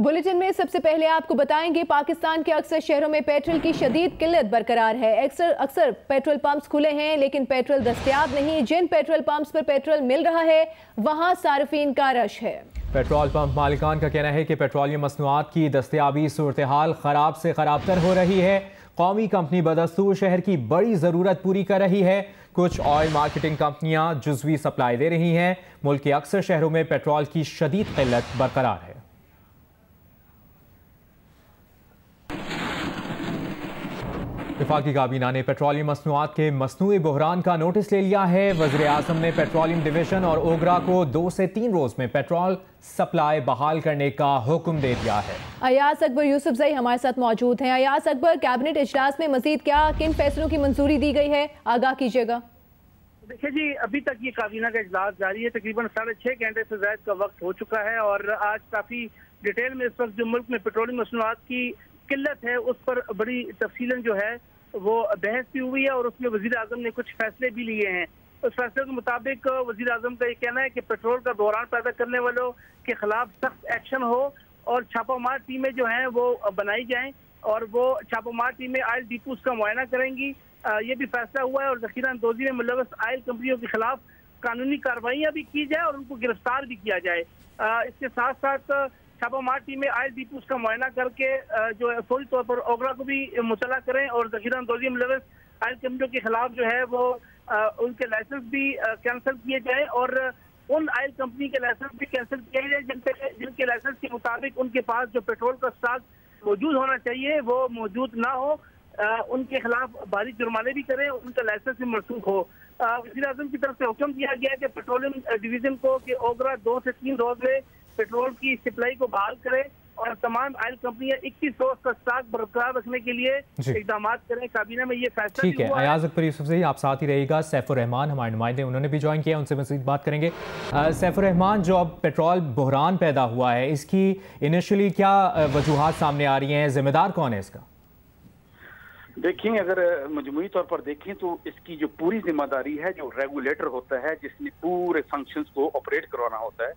Bulletin में सबसे पहले आपको बताएंगे पाकिस्तान के अक्सर शहरों में पेट्रोल की शदीद किल्लत बरकरार है। अक्सर पेट्रोल पंप्स खुले हैं लेकिन पेट्रोल दस्तयाब नहीं। जिन पेट्रोल पंप्स पर पेट्रोल मिल रहा है वहां सार्फिन का रश है। पेट्रोल पंप मालिकान का कहना है कि पेट्रोलियम मसनूआत की दस्तयाबी सूरत हाल खराब से खराबतर हो रही है। कौमी कंपनी बदस्तूर शहर की बड़ी ज़रूरत पूरी कर रही है। कुछ ऑयल मार्केटिंग कंपनियां जुज़वी सप्लाई दे रही हैं। मुल्क के अक्सर शहरों में पेट्रोल की शदीद किल्लत बरकरार है। वफाकी काबीना ने पेट्रोलियम मसनूआत के मसनूई बहरान का नोटिस ले लिया है। वज़ीर आज़म ने पेट्रोलियम डिवीजन और ओगरा को 2 से 3 रोज में पेट्रोल सप्लाई बहाल करने का हुक्म दे दिया है। अयाज अकबर यूसुफजई हमारे साथ मौजूद हैं। अयाज अकबर, कैबिनेट इजलास में मजीद किन फैसलों की मंजूरी दी गई है, आगाह कीजिएगा। देखिए जी, अभी तक ये काबीना का इजलास जारी है। तकरीबन 6.5 घंटे से ज्यादा का वक्त हो चुका है और आज काफी डिटेल में इस वक्त जो मुल्क में पेट्रोलियम मसनूआत की किल्लत है उस पर बड़ी तफसीलन जो है वो बहस भी हुई है और उसमें वजीर आजम ने कुछ फैसले भी लिए हैं। उस फैसले के मुताबिक वजीर आजम का ये कहना है कि पेट्रोल का बहरान पैदा करने वालों के खिलाफ सख्त एक्शन हो और छापामार टीमें जो हैं वो बनाई जाएं और वो छापामार टीमें आयल डिपोज का मुआयना करेंगी। ये भी फैसला हुआ है और ज़ख़ीरा अंदोज़ी में मुलव्वस आयल कंपनियों के खिलाफ कानूनी कार्रवाइयाँ भी की जाए और उनको गिरफ्तार भी किया जाए। इसके साथ साथ छापामार टीमें आयल डिपोज का मुआयना करके जो है फौरी तौर पर ओगरा को भी मुतला करें और ज़ख़ीरा अंदोज़ी मुलव्वस आयल कंपनियों के खिलाफ जो है वो उनके लाइसेंस भी कैंसिल किए जाए और उन आयल कंपनी के लाइसेंस भी कैंसिल किए जाए जिनके लाइसेंस के मुताबिक उनके पास जो पेट्रोल का स्टॉक मौजूद होना चाहिए वो मौजूद ना हो। उनके खिलाफ भारी जुर्माने भी करें, उनका लाइसेंस भी मनसूख हो। वज़ीर आज़म की तरफ से हुक्म दिया गया है कि पेट्रोलियम डिवीजन को कि ओगरा 2 से 3 रोज में पेट्रोल की सप्लाई को बहाल करे और तमाम ऑयल कंपनियां 21 रोज का स्टॉक बरकरार रखने के लिए इकदाम करें। काबीना में ये फैसला ठीक है। अयाज अकबर यूसुफजई आप साथ ही रहिएगा। सैफुर रहमान हमारे नुमाइंदे उन्होंने भी ज्वाइन किया, उनसे मज़ीद बात करेंगे। सैफुर रहमान, जो अब पेट्रोल बहरान पैदा हुआ है इसकी इनिशियली क्या वजूहात सामने आ रही हैं, जिम्मेदार कौन है इसका? देखिए, अगर मजमूई तौर पर देखें तो इसकी जो पूरी जिम्मेदारी है जो रेगुलेटर होता है जिसने पूरे फंक्शंस को ऑपरेट करवाना होता है,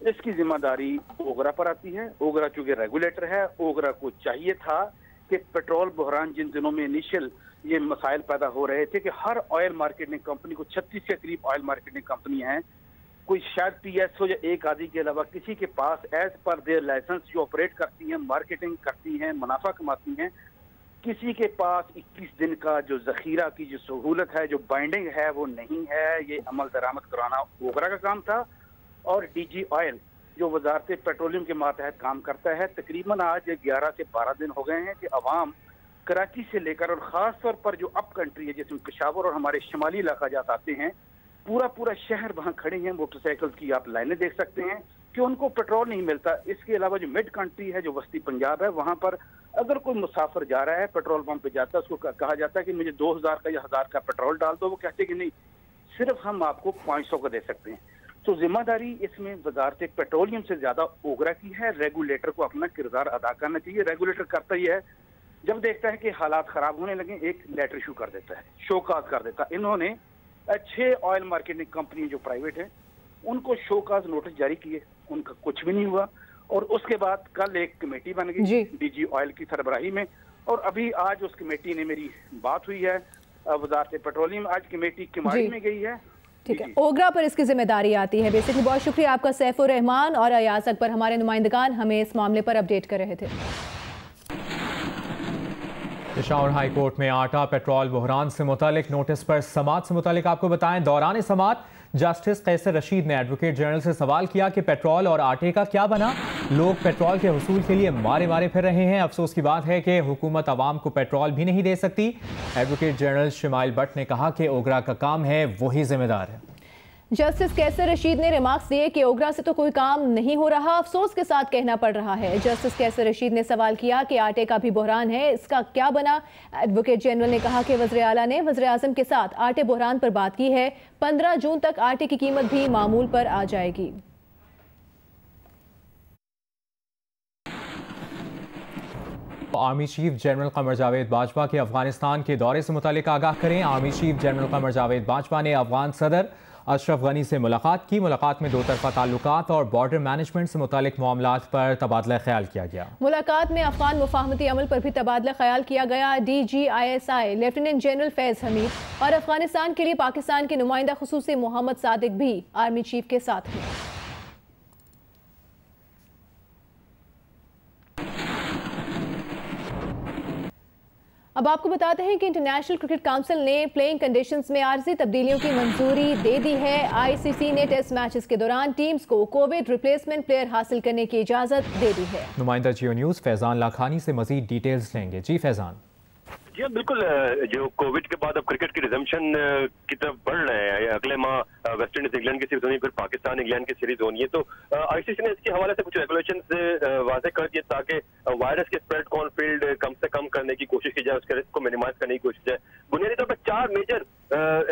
इसकी जिम्मेदारी ओगरा पर आती है। ओगरा चूंकि रेगुलेटर है, ओगरा को चाहिए था कि पेट्रोल बहरान जिन दिनों में इनिशियल ये मसाइल पैदा हो रहे थे कि हर ऑयल मार्केटिंग कंपनी को 36 के करीब ऑयल मार्केटिंग कंपनियां हैं, कोई शायद पीएसओ या एक आदि के अलावा किसी के पास एज पर देयर लाइसेंस जो ऑपरेट करती हैं, मार्केटिंग करती हैं, मुनाफा कमाती हैं, किसी के पास 21 दिन का जो जखीरा की जो सहूलत है, जो बाइंडिंग है वो नहीं है। ये अमल दरामद कराना ओगरा का काम था और डीजी ऑयल जो वजारत पेट्रोलियम के मातहत काम करता है, तकरीबन आज 11 से 12 दिन हो गए हैं कि अवाम कराची से लेकर और ख़ास तौर पर जो अप कंट्री है जिसमें पेशावर और हमारे शुमाली इलाका जात आते हैं, पूरा शहर वहाँ खड़े हैं। मोटरसाइकिल की आप लाइनें देख सकते हैं कि उनको पेट्रोल नहीं मिलता। इसके अलावा जो मिड कंट्री है, जो वस्ती पंजाब है, वहाँ पर अगर कोई मुसाफिर जा रहा है पेट्रोल पंप पे जाता है, उसको कहा जाता है कि मुझे 2000 का या 1000 का पेट्रोल डाल दो। वो कहते हैं कि नहीं, सिर्फ हम आपको 500 का दे सकते हैं। तो जिम्मेदारी इसमें वजारत पेट्रोलियम से ज्यादा ओगरा की है। रेगुलेटर को अपना किरदार अदा करना चाहिए। रेगुलेटर करता ही है, जब देखता है कि हालात खराब होने लगे एक लेटर इशू कर देता है, शोकाज कर देता है। इन्होंने 6 ऑयल मार्केटिंग कंपनी जो प्राइवेट है उनको शोकाज नोटिस जारी किए, उनका कुछ भी नहीं हुआ। और उसके बाद कल एक कमेटी बन गई डीजी ऑयल की सरबराही में और अभी आज उस कमेटी ने मेरी बात हुई है वजारत पेट्रोलियम, आज कमेटी किमाड़ी में गई है। ठीक है, ओगरा पर इसकी जिम्मेदारी आती है बेसिकली। बहुत शुक्रिया आपका सैफुर रहमान और अयाज अकबर, हमारे नुमाइंदगान हमें इस मामले पर अपडेट कर रहे थे। पेशावर हाई कोर्ट में आटा पेट्रोल बहरान से मुतालिक नोटिस पर समात से मुतालिक आपको बताएं, दौरान समात जस्टिस कैसर रशीद ने एडवोकेट जनरल से सवाल किया कि पेट्रोल और आटे का क्या बना। लोग पेट्रोल के हुसूल के लिए मारे फिर रहे हैं। अफसोस की बात है कि हुकूमत आवाम को पेट्रोल भी नहीं दे सकती। एडवोकेट जनरल शमाइल भट्ट ने कहा कि ओगरा का काम है, वही जिम्मेदार है। जस्टिस कैसर रशीद ने रिमार्क्स दिए कि ओगरा से तो कोई काम नहीं हो रहा, अफसोस के साथ कहना पड़ रहा है। जस्टिस कैसर रशीद ने सवाल किया कि आटे का भी बहरान है, इसका क्या बना। एडवोकेट जनरल ने कहा कि वज़ीर आला ने वज़ीर आज़म के साथ आटे बहरान पर बात की है। 15 जून तक आटे की कीमत भी मामूल पर आ जाएगी। Army chief general Qamar Javed Bajwa के अफगानिस्तान के दौरे से मुतालिक आगाह करें। Army chief general Qamar Javed Bajwa ने अफगान सदर अशरफ गनी से मुलाकात की। मुलाकात में दो तरफा ताल्लुकात और बॉर्डर मैनेजमेंट से मुतालिक मामलात पर तबादला ख्याल किया गया। मुलाकात में अफगान मुफाहमती अमल पर भी तबादला ख्याल किया गया। DGISI lieutenant general Faiz Hamid और अफगानिस्तान के लिए पाकिस्तान के नुमाइंदा खुसूसी मोहम्मद सादिक भी आर्मी चीफ के साथ हैं। अब आपको बताते हैं कि इंटरनेशनल क्रिकेट काउंसिल ने प्लेइंग कंडीशंस में आर्जी तब्दीलियों की मंजूरी दे दी है। ICC ने टेस्ट मैचेस के दौरान टीम्स को कोविड रिप्लेसमेंट प्लेयर हासिल करने की इजाजत दे दी है। नुमाइंदा जियो न्यूज़ फैजान लाखानी से मजीद डिटेल्स लेंगे। जी फैजान। जी बिल्कुल, जो कोविड के बाद अब क्रिकेट की रिजम्पशन की तरफ बढ़ रहे हैं। अगले माह वेस्ट इंडीज इंग्लैंड की सीरीज होनी, फिर पाकिस्तान इंग्लैंड की सीरीज होनी है। तो ICC ने इसके हवाले से कुछ रेगुलेशन वाजे कर दिए ताकि वायरस के स्प्रेड को ऑन फील्ड कम से कम करने की कोशिश की जाए, उसके रिस्क को मिनिमाइज करने की कोशिश है। बुनियादी तौर पर 4 मेजर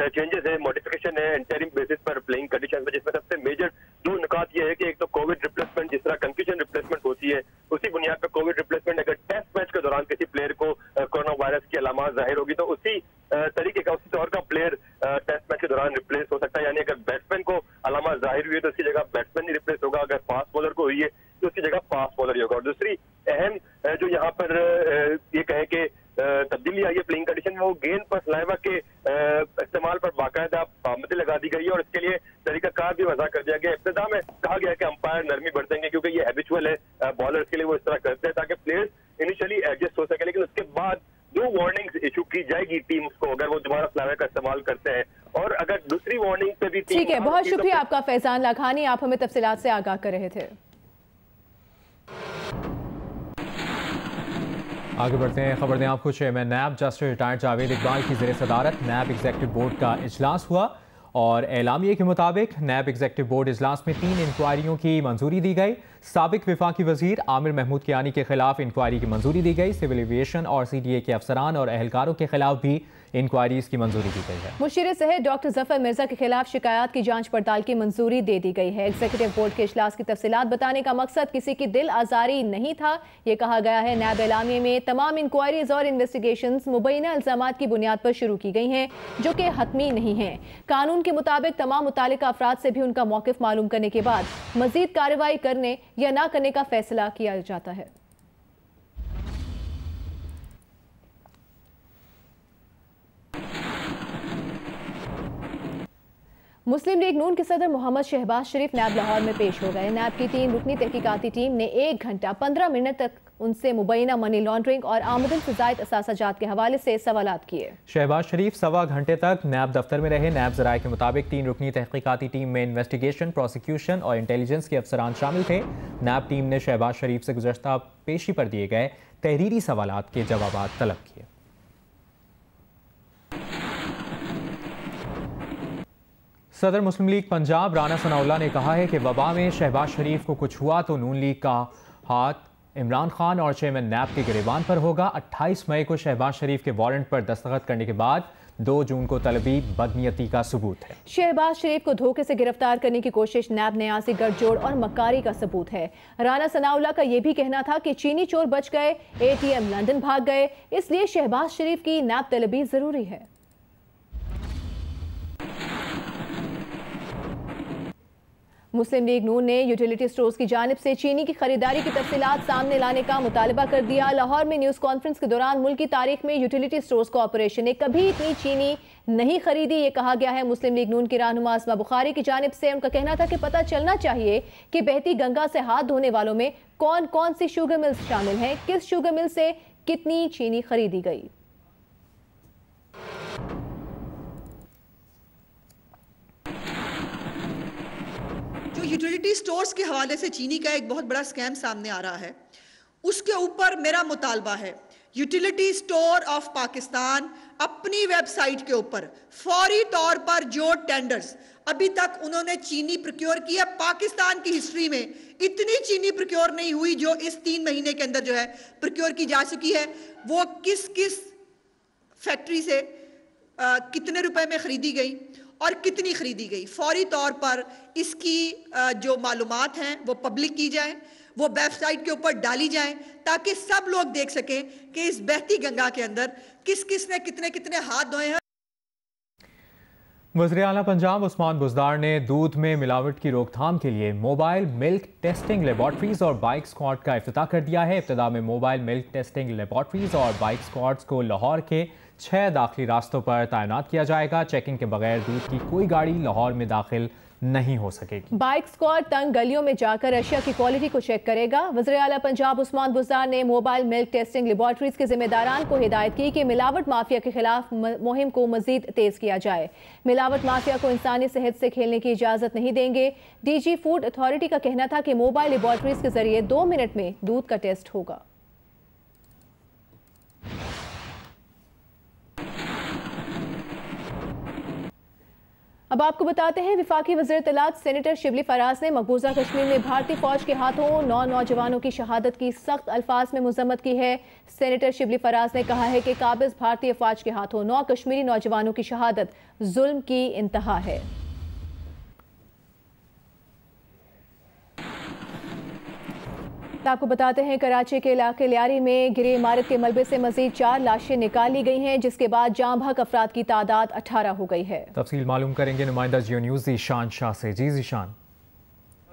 चेंजेस है, मॉडिफिकेशन है इंटरिम बेसिस पर प्लेइंग कंडीशन में, जिसमें सबसे मेजर 2 नुकात ये है कि एक तो कोविड रिप्लेसमेंट, जिस तरह कंक्यूजन रिप्लेसमेंट होती है उसी बुनियाद पर कोविड रिप्लेसमेंट अगर टेस्ट मैच के दौरान किसी प्लेयर को कोरोना वायरस की अलामत जाहिर होगी तो उसी तरीके का, उसी तौर का प्लेयर टेस्ट मैच के दौरान रिप्लेस हो सकता है। यानी अगर बैट्समैन को अलामत जाहिर हुई है तो उसकी जगह बैट्समैन ही रिप्लेस होगा, अगर फास्ट बॉलर को हुई है तो उसकी जगह फास्ट बॉलर ही होगा। और दूसरी अहम जो यहाँ पर ये कहें कि तब्दीली आई है प्लेइंग कंडीशन में, वो गेंद पर सलाइवा के इस्तेमाल पर बाकायदा पाबंदी लगा दी गई है और इसके लिए तरीकाकार भी वजह कर दिया गया। इब्तिदा में कहा गया कि अंपायर नरमी बरतेंगे क्योंकि ये हैबिचुअल है, बॉलर्स के लिए वो इस तरह करते हैं ताकि प्लेयर्स इनिशियली एडजस्ट हो सके, लेकिन उसके बाद जो वार्निंग्स इशू की जाएगी टीम्स को अगर वो दोबारा सलाइवा का इस्तेमाल करते हैं और अगर दूसरी वार्निंग पे भी ठीक है, बहुत शुक्रिया आपका फैजान लाखानी, आप हमें तफसीलात से आगाह कर रहे थे। आगे बढ़ते हैं, खबर दें आपको। Chairman NAB justice retired Javed Iqbal की ज़ेर सदारत नैब एग्जीक्यूटिव बोर्ड का इजलास हुआ और एलामिये के मुताबिक नैब एग्जीक्यूटिव बोर्ड इजलास में 3 इंक्वायरियों की मंजूरी दी गई। साबिक विफाकी वजीर आमिर महमूद कियानी के खिलाफ इंक्वायरी की मंजूरी दी गई। सिविल एविएशन और CDA के अफसरान और एहलकारों के खिलाफ भी इंक्वायरीज की मंजूरी दी गई है। मुशीर सेहत डॉक्टर जफर मिर्जा के खिलाफ शिकायत की जांच पड़ताल की मंजूरी दे दी गई है। एग्जीक्यूटिव बोर्ड के इजलास की तफसीलात बताने का मकसद किसी की दिल आजारी नहीं था, ये कहा गया है। नैब एलामिये में तमाम इंक्वायरीज और इन्वेस्टिगेशंस मुबैना इल्जामात की बुनियाद पर शुरू की गई हैं जो कि हतमी नहीं हैं। कानून के मुताबिक तमाम मुतालिका अफराद से भी उनका मौक़िफ़ मालूम करने के बाद मजीद कार्रवाई करने या ना करने का फैसला किया जाता है। मुस्लिम लीग नून के सदर मोहम्मद शहबाज शरीफ नैब लाहौर में पेश हो गए। नैब की 3 रुकनी तहकीकाती टीम ने 1 घंटा 15 मिनट तक उनसे मुबैना मनी लॉन्ड्रिंग और आमदन से ज़ायद असासाजात के हवाले से सवालात किए। शहबाज शरीफ 1.25 घंटे तक नैब दफ्तर में रहे। नैब ज़राए के मुताबिक 3 रुकनी तहकीकाती टीम में इन्वेस्टिगेशन, प्रोसिक्यूशन और इंटेलिजेंस के अफसरान शामिल थे। नैब टीम ने शहबाज शरीफ से गुज़श्ता पेशी पर दिए गए तहरीरी सवालात के जवाब तलब किए। सदर मुस्लिम लीग पंजाब राना सनाउल्लाह ने कहा है कि वबा में शहबाज शरीफ को कुछ हुआ तो नून लीग का हाथ इमरान खान और चेयरमैन नैब के गिरेबान पर होगा। 28 मई को शहबाज शरीफ के वारंट पर दस्तखत करने के बाद 2 जून को तलबी बदनीयती का सबूत है। शहबाज शरीफ को धोखे से गिरफ्तार करने की कोशिश नैब न्यासी गठजोड़ और मक्कारी का सबूत है। राना सनाउल्लाह का यह भी कहना था कि चीनी चोर बच गए, ATM लंदन भाग गए, इसलिए शहबाज शरीफ की नैब तलबी जरूरी है। मुस्लिम लीग नून ने यूटिलिटी स्टोर्स की जानिब से चीनी की खरीदारी की तफसीलात सामने लाने का मुतालबा कर दिया। लाहौर में न्यूज़ कॉन्फ्रेंस के दौरान मुल्क की तारीख में यूटिलिटी स्टोर्स कॉरपोरेशन ने कभी इतनी चीनी नहीं खरीदी, ये कहा गया है। मुस्लिम लीग नून की रहनुमा अस्मा बुखारी की जानिब से उनका कहना था कि पता चलना चाहिए कि बहती गंगा से हाथ धोने वालों में कौन कौन सी शुगर मिल्स शामिल हैं, किस शुगर मिल से कितनी चीनी खरीदी गई। यूटिलिटी स्टोर्स के हवाले से चीनी का एक बहुत बड़ा स्कैम सामने आ रहा है, उसके ऊपर मेरा मुतालबा है यूटिलिटी स्टोर ऑफ पाकिस्तान अपनी वेबसाइट के ऊपर फौरी तौर पर जो टेंडर्स अभी तक उन्होंने चीनी प्रोक्योर किया, पाकिस्तान की हिस्ट्री में इतनी चीनी प्रोक्योर नहीं हुई जो इस 3 महीने के अंदर जो है प्रोक्योर की जा चुकी है, वो किस किस फैक्ट्री से कितने रुपए में खरीदी गई और कितनी खरीदी गई, फौरी तौर पर इसकी जो मालूमात हैं वो पब्लिक की जाए, वो वेबसाइट के ऊपर डाली जाए ताकि सब लोग देख सकें कि इस बहती गंगा के अंदर किस किस ने कितने कितने हाथ धोए हैं। वज़ीर आला पंजाब उस्मान बुज़दार ने दूध में मिलावट की रोकथाम के लिए मोबाइल मिल्क टेस्टिंग लेबॉर्ट्रीज और बाइक स्क्वाड का इफ्तिताह कर दिया है। इब्तिदा में मोबाइल मिल्क टेस्टिंग लेबॉर्ट्रीज और बाइक स्क्वाड्स को लाहौर के 6 दाखिली रास्तों पर तैनात किया जाएगा। चेकिंग के बगैर दूध की कोई गाड़ी लाहौर में दाखिल नहीं हो सकेगी। बाइक स्क्वाड तंग गलियों में जाकर अशिया की क्वालिटी को चेक करेगा। वज़ीर आला पंजाब उस्मान बुज़दार ने मोबाइल मिल्क टेस्टिंग लेबॉर्ट्रीज के जिम्मेदारान को हिदायत की कि मिलावट माफिया के खिलाफ मुहिम को मजीद तेज किया जाए। मिलावट माफिया को इंसानी सेहत से खेलने की इजाजत नहीं देंगे। DG फूड अथॉरिटी का कहना था कि मोबाइल लेबॉर्ट्रीज के जरिए 2 मिनट में दूध का टेस्ट होगा। अब आपको बताते हैं, वफाकी वज़ीर इत्तलात सेनेटर शिबली फराज ने मकबूजा कश्मीर में भारतीय फौज के हाथों 9 नौजवानों की शहादत की सख्त अल्फाज में मजम्मत की है। सेनेटर शिबली फराज ने कहा है कि काबिज भारतीय फौज के हाथों 9 कश्मीरी नौजवानों की शहादत जुल्म की इंतहा है। आपको बताते हैं, कराची के इलाके लियारी में गिरी इमारत के मलबे से मजीद 4 लाशें निकाल ली गई हैं, जिसके बाद जाम बहक अफराद की तादाद 18 हो गई है। तफसील मालूम करेंगे नुमाइंदा जियो न्यूज़ ज़ीशान शाह से। जी ज़ीशान।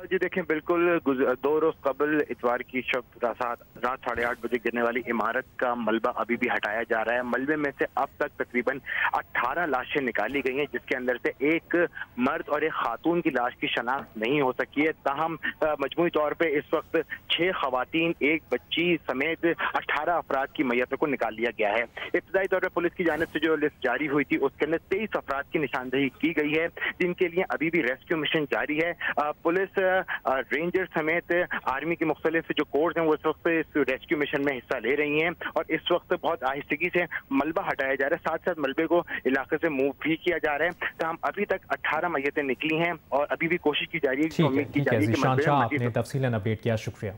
जी देखें, बिल्कुल 2 रोज कबल इतवार की शब रात 8:30 बजे गिरने वाली इमारत का मलबा अभी भी हटाया जा रहा है। मलबे में से अब तक तकरीबन 18 लाशें निकाली गई हैं, जिसके अंदर से एक मर्द और एक खातून की लाश की शनाख्त नहीं हो सकी है। ताहम मजमूई तौर पे इस वक्त 6 खवातीन, एक बच्ची समेत 18 अफराद की मैयतों को निकाल लिया गया है। इब्तदाई तौर पर पुलिस की जानिब से जो लिस्ट जारी हुई थी उसके अंदर 23 अफराद की निशानदेही की गई है, जिनके लिए अभी भी रेस्क्यू मिशन जारी है। पुलिस, रेंजर समेत आर्मी के मुख्तलिफ जो कोर्स हैं वो इस वक्त इस रेस्क्यू मिशन में हिस्सा ले रही हैं और इस वक्त बहुत आहिस्तगी से मलबा हटाया जा रहा है। साथ साथ मलबे को इलाके से मूव भी किया जा रहा है। तो हम अभी तक 18 मैयतें निकली हैं और अभी भी कोशिश की जा रही है, उम्मीद की जा रही है कि आपने तफसीलन अपडेट किया, शुक्रिया।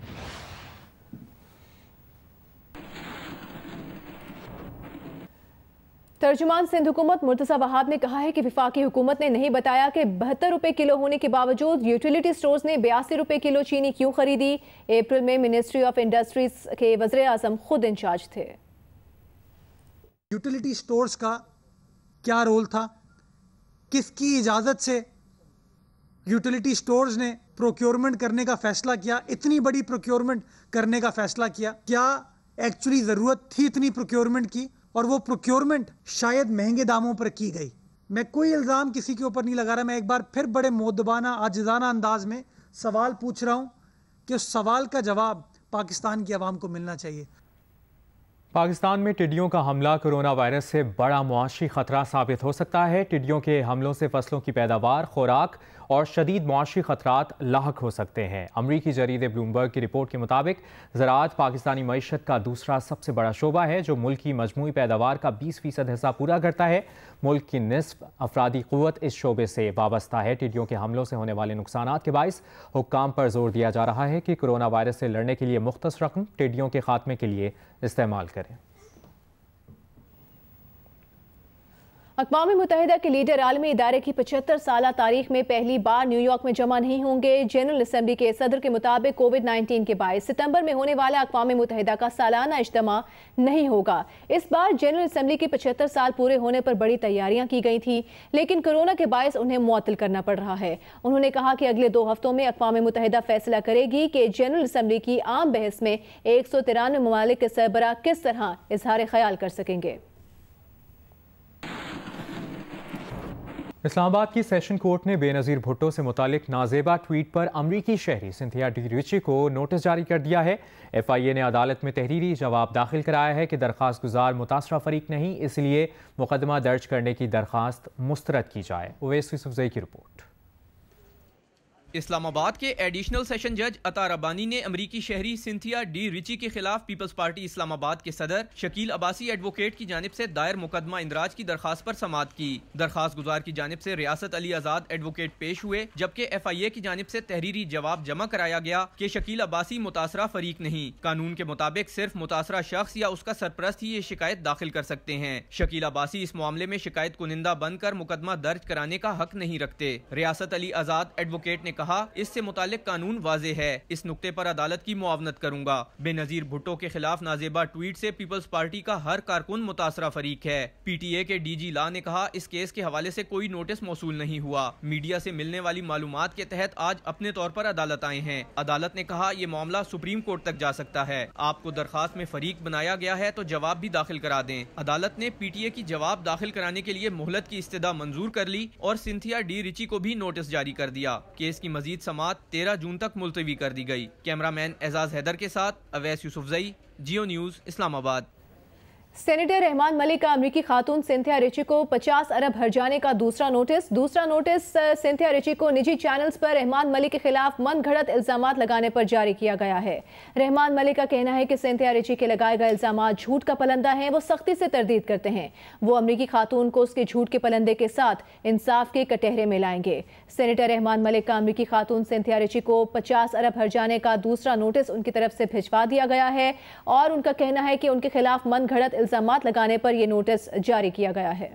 तर्जुमान सिंध हुकूमत मुर्तज़ा वहाब ने कहा है कि वफाकी हुकूमत ने नहीं बताया कि 72 रुपए किलो होने के बावजूद यूटिलिटी स्टोर्स ने 82 रुपए किलो चीनी क्यों खरीदी। अप्रैल में मिनिस्ट्री ऑफ इंडस्ट्रीज के वज़ीर आज़म खुद इंचार्ज थे। यूटिलिटी स्टोर्स का क्या रोल था, किसकी इजाज़त से यूटिलिटी स्टोर्स ने प्रोक्योरमेंट करने का फैसला किया, इतनी बड़ी प्रोक्योरमेंट करने का फैसला किया, क्या एक्चुअली ज़रूरत थी इतनी प्रोक्योरमेंट की, और वो प्रोक्योरमेंट शायद महंगे दामों पर की गई। मैं कोई इल्ज़ाम किसी के ऊपर नहीं लगा रहा, मैं एक बार फिर बड़े मुअद्दबाना आजिज़ाना अंदाज में सवाल पूछ रहा हूँ कि उस सवाल का जवाब पाकिस्तान की आवाम को मिलना चाहिए। पाकिस्तान में टिड्डियों का हमला कोरोना वायरस से बड़ा मुआशी खतरा साबित हो सकता है। टिड्डियों के हमलों से फसलों की पैदावार, खुराक और शदीद मुआशी खतरात लाहक हो सकते हैं। अमरीकी जरीदे ब्लूमबर्ग की रिपोर्ट के मुताबिक ज़राअत पाकिस्तानी मईशत का दूसरा सबसे बड़ा शोबा है, जो मुल्क की मजमूई पैदावार का 20% हिस्सा पूरा करता है। मुल्क की निस्फ अफरादी क़ुव्वत इस शोबे से वाबस्ता है। टिड्डियों के हमलों से होने वाले नुकसानात के बाइस हुक्काम पर जोर दिया जा रहा है कि कोरोना वायरस से लड़ने के लिए मुख्तस रकम टिड्डियों के खात्मे के लिए इस्तेमाल करें। अक़वाम मुत्तहिदा के लीडर आलमी इदारे की 75 साला तारीख में पहली बार न्यूयॉर्क में जमा नहीं होंगे। जनरल असम्बली के सदर के मुताबिक कोविड-19 के बायस सितंबर में होने वाला अक़वाम मुत्तहिदा का सालाना इज्तिमा नहीं होगा। इस बार जनरल असम्बली के 75 साल पूरे होने पर बड़ी तैयारियां की गई थी, लेकिन कोरोना के बायस उन्हें मुअत्तल करना पड़ रहा है। उन्होंने कहा कि अगले 2 हफ्तों में अक़वाम मुत्तहिदा फैसला करेगी कि जनरल असम्बली की आम बहस में 193 ममालिक के सरबराह किस तरह इजहार ख्याल कर सकेंगे। इस्लामाबाद की सेशन कोर्ट ने बेनज़ीर भुट्टो से मुतालिक नाजेबा ट्वीट पर अमरीकी शहरी सिंथिया डी रिची को नोटिस जारी कर दिया है। FIA ने अदालत में तहरीरी जवाब दाखिल कराया है कि दरख्वास्त गुजार मुतासरा फरीक नहीं, इसलिए मुकदमा दर्ज करने की दरख्वास्त मुस्तरद की जाए। उवैस यूसुफज़ई की रिपोर्ट। इस्लामाबाद के एडिशनल सेशन जज अतार अब्बानी ने अमरीकी शहरी सिंथिया डी रिची के खिलाफ पीपल्स पार्टी इस्लामाबाद के सदर शकील अब्बासी एडवोकेट की जानिब से दायर मुकदमा इंदराज की दरखास्त पर समाअत की। दरखास्त गुजार की जानिब से रियासत अली आजाद एडवोकेट पेश हुए, जबकि FIA की जानिब से तहरीरी जवाब जमा कराया गया कि शकील अब्बासी मुतासरा फरीक नहीं। कानून के मुताबिक सिर्फ मुतासरा शख्स या उसका सरपरस्त ही ये शिकायत दाखिल कर सकते हैं। शकील अब्बासी इस मामले में शिकायत कुनिंदा बनकर मुकदमा दर्ज कराने का हक नहीं रखते। रियासत अली आजाद एडवोकेट ने कहा, इससे मुतालिक कानून वाज़ेह है, इस नुक्ते पर अदालत की मुआवनत करूंगा। बेनजीर भुट्टो के खिलाफ नाजेबा ट्वीट से पीपल्स पार्टी का हर कारकुन मुतासरा फरीक है। PTA के DG ला ने कहा, इस केस के हवाले से कोई नोटिस मौसूल नहीं हुआ। मीडिया से मिलने वाली मालूमात के तहत आज अपने तौर पर अदालत आए हैं। अदालत ने कहा, ये मामला सुप्रीम कोर्ट तक जा सकता है। आपको दरखास्त में फरीक बनाया गया है तो जवाब भी दाखिल करा दें। अदालत ने PTA की जवाब दाखिल कराने के लिए मोहलत की इस्तदा मंजूर कर ली और सिंथिया डी रिची को भी नोटिस जारी कर दिया। केस की मजीद समाअत 13 जून तक मुलतवी कर दी गई। कैमरामैन एजाज हैदर के साथ अवैस यूसुफजई, जियो न्यूज़, इस्लामाबाद। सेनेटर रहमान मलिक का अमरीकी खातून सिंथिया रिची को 50 अरब हर्जाने का दूसरा नोटिस सिंथिया रिची को निजी चैनल्स पर रहमान मलिक के खिलाफ मन घड़त इल्जामात लगाने पर जारी किया गया है। रहमान मलिक का कहना है कि सिंथिया रिची के लगाए गए इल्जामात झूठ का पलंदा है, वो सख्ती से तरदीद करते हैं। वो अमरीकी खातून को उसके झूठ के पलंदे के साथ इंसाफ के कटहरे में लाएंगे। सेनेटर रहमान मलिक का अमरीकी खातून सिंथिया रिची को 50 अरब हर्जाने का दूसरा नोटिस उनकी तरफ से भिजवा दिया गया है और उनका कहना है कि उनके खिलाफ मन घड़त इल्जामात लगाने पर यह नोटिस जारी किया गया है।